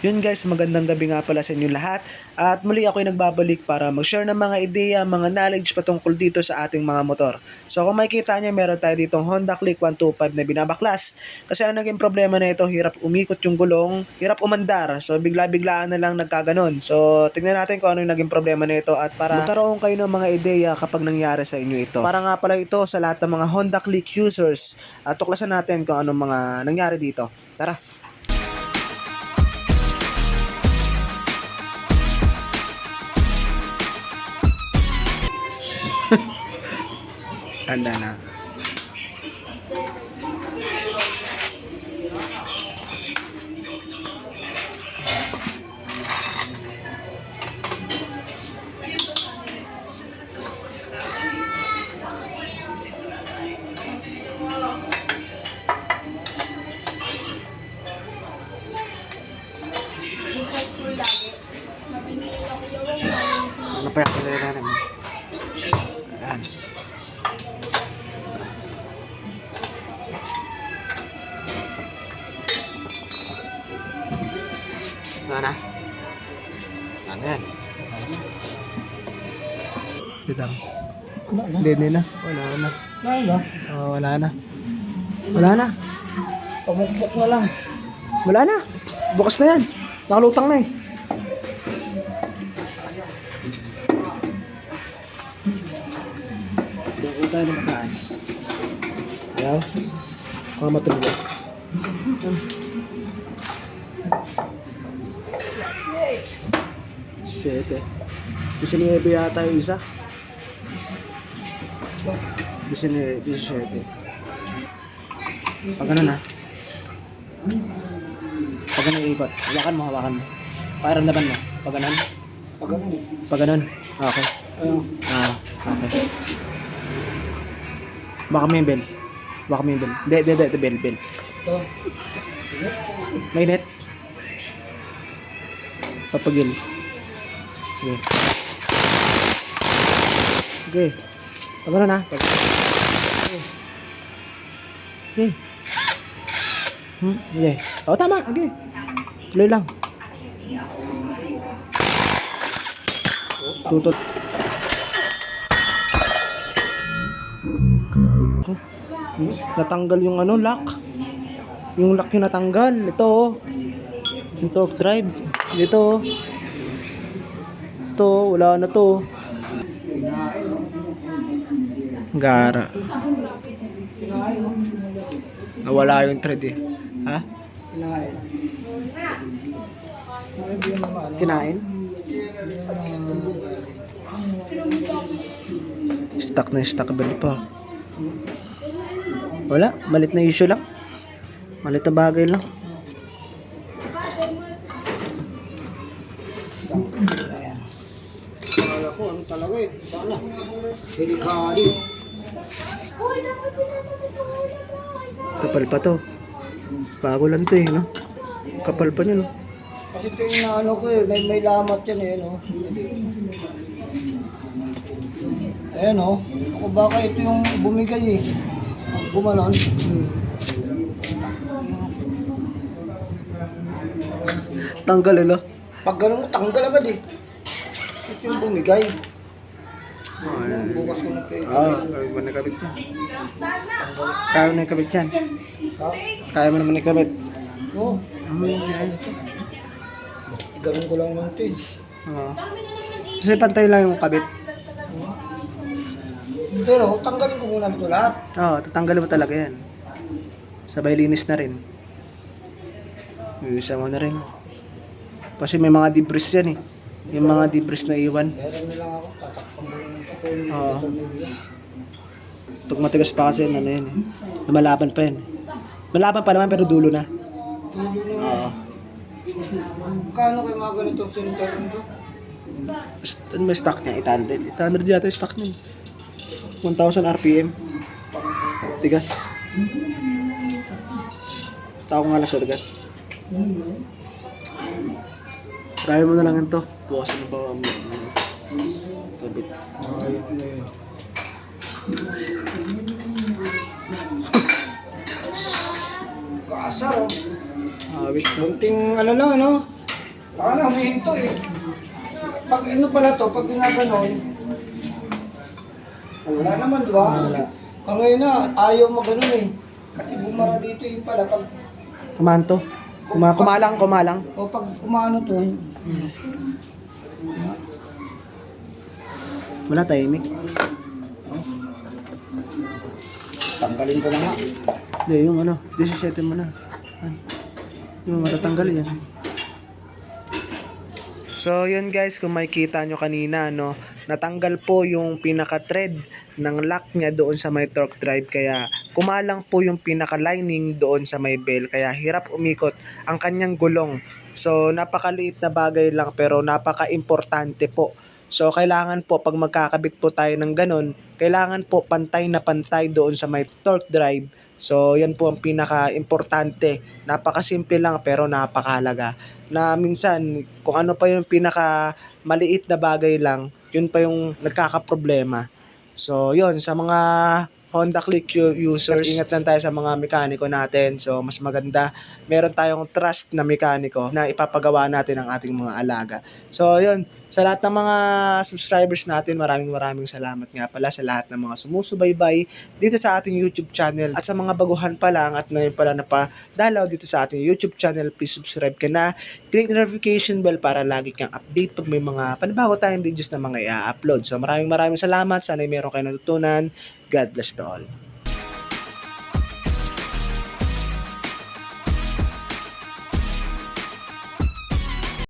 Yun guys, magandang gabi nga pala sa inyo lahat. At muli ako'y nagbabalik para mag-share ng mga ideya, mga knowledge patungkol dito sa ating mga motor. So kung makikita nyo, meron tayo ditong Honda Click 125 na binabaklas. Kasi ang naging problema na ito, hirap umikot yung gulong, hirap umandar. So bigla-biglaan na lang nagkaganon. So tingnan natin kung ano yung naging problema na ito at para magkaroon kayo ng mga ideya kapag nangyari sa inyo ito. Para nga pala ito sa lahat ng mga Honda Click users. At tuklasan natin kung anong mga nangyari dito. Tara! Handa na. Ano pa yung kailangan namin? Ayan. Mana? Ano yan? Bidang. Hindi na. Wala na. Wala na. Wala na. Pamukpok na lang. Wala na. Bukas na yan. Nakalutang na eh. Dako tayo ng kasaan. Ayaw. Mga matulog. Shit eh. 19 yata yung isa. 17. Pag ano na. Pag ano ikot. Hawakan mo. Pakiramdaman mo. Pag ganon. Pag ganon. Okay. Okay. Baka may bell. Hindi, bell. Ito. May net. Papagil. Okay. Okay. Pag ano na. Okay. Okay. Oh, tama. Okay. Tuloy lang. Tutot. Natanggal yung ano, lock. Yung lock yung natanggal. Ito oh. Yung torque drive. Dito oh. Ito, wala na to. Gara. Nawala yung thread eh. Ha? Kinain? Stuck bali pa. Wala, malit na issue lang. Malit na bagay lang. Kala ko, ano talaga eh. Sana. Delikado. Kapal pa to. Bago lang to eh, no? Kapal pa nyo, no? Kasi ito yung naano ko eh. May lamat yan eh, no? Ayan oh. Ako baka ito yung bumigay eh. Bumalon. Tanggal eh, no? Pag ganun, tanggal agad eh. Ito yung bumigay. Bukas ko na kayo. Kaya mo nakabit yan. Kaya mo nakabit yan. Ha? Kaya mo naman nakabit. Oo. Ganun ko lang lang ito eh. Kasi pantay lang yung kabit. Pero tanggalin ko muna ito lahat. Tatanggalin mo talaga yan. Sabay linis na rin. Isa mo na rin. Kasi may mga debris yan eh. Yung mga debris na iwan. Meron na lang ako, tatakpan mo lang ng kapulong. Pag matigas pa kasi, ano yan eh. Lumalaban pa yan. Malaban pa naman pero dulo na. Tulo na. Kano kayo mga ganito center nito? Ano may stock niya? 800. 800 yata yung stock niya. 1,000 RPM. Tigas. Tao nga lang sa tigas. Try mo na lang ito. Bukasan mo ba ang kabit. Ayun na yun. Kasar oh. Awit na. Bunting ano na, ano? Baka na humihinto eh. Pag ano pala to, pag ginaganon, wala naman, di ba? Wala. Ngayon na, ayaw maganon eh. Kasi bumara dito yung pala. Pag, Kumanto. Kumalang. o pag umano to, Wala, tahimik. tanggalin ko na nga. Hindi, yung 17 mo na. Yung matatanggal yan. So, yun guys, kung makikita nyo kanina, natanggal po yung pinaka-thread ng lock niya doon sa may torque drive. Kaya, kumalang po yung pinaka-lining doon sa may bell. Kaya, hirap umikot ang kanyang gulong. So, napakaliit na bagay lang pero napaka-importante po. So, kailangan po, pag magkakabit po tayo ng ganun, kailangan po pantay na pantay doon sa may torque drive. So, yan po ang pinaka-importante. Napakasimple lang pero napakahalaga. Na minsan, kung ano pa yung pinaka-maliit na bagay lang, yun pa yung nagkakaproblema. So, yun, sa mga Honda Click users, ingat lang tayo sa mga mekaniko natin. So, mas maganda, meron tayong trust na mekaniko na ipapagawa natin ang ating mga alaga. So, yun, sa lahat ng mga subscribers natin, maraming salamat nga pala sa lahat ng mga sumusubaybay dito sa ating YouTube channel. At sa mga baguhan pa lang at ngayon pala na pa dalaw dito sa ating YouTube channel, please subscribe ka na. Click the notification bell para lagi kang update pag may mga panibago tayong videos na mga i-upload. So maraming salamat. Sana meron kayo natutunan. God bless to all.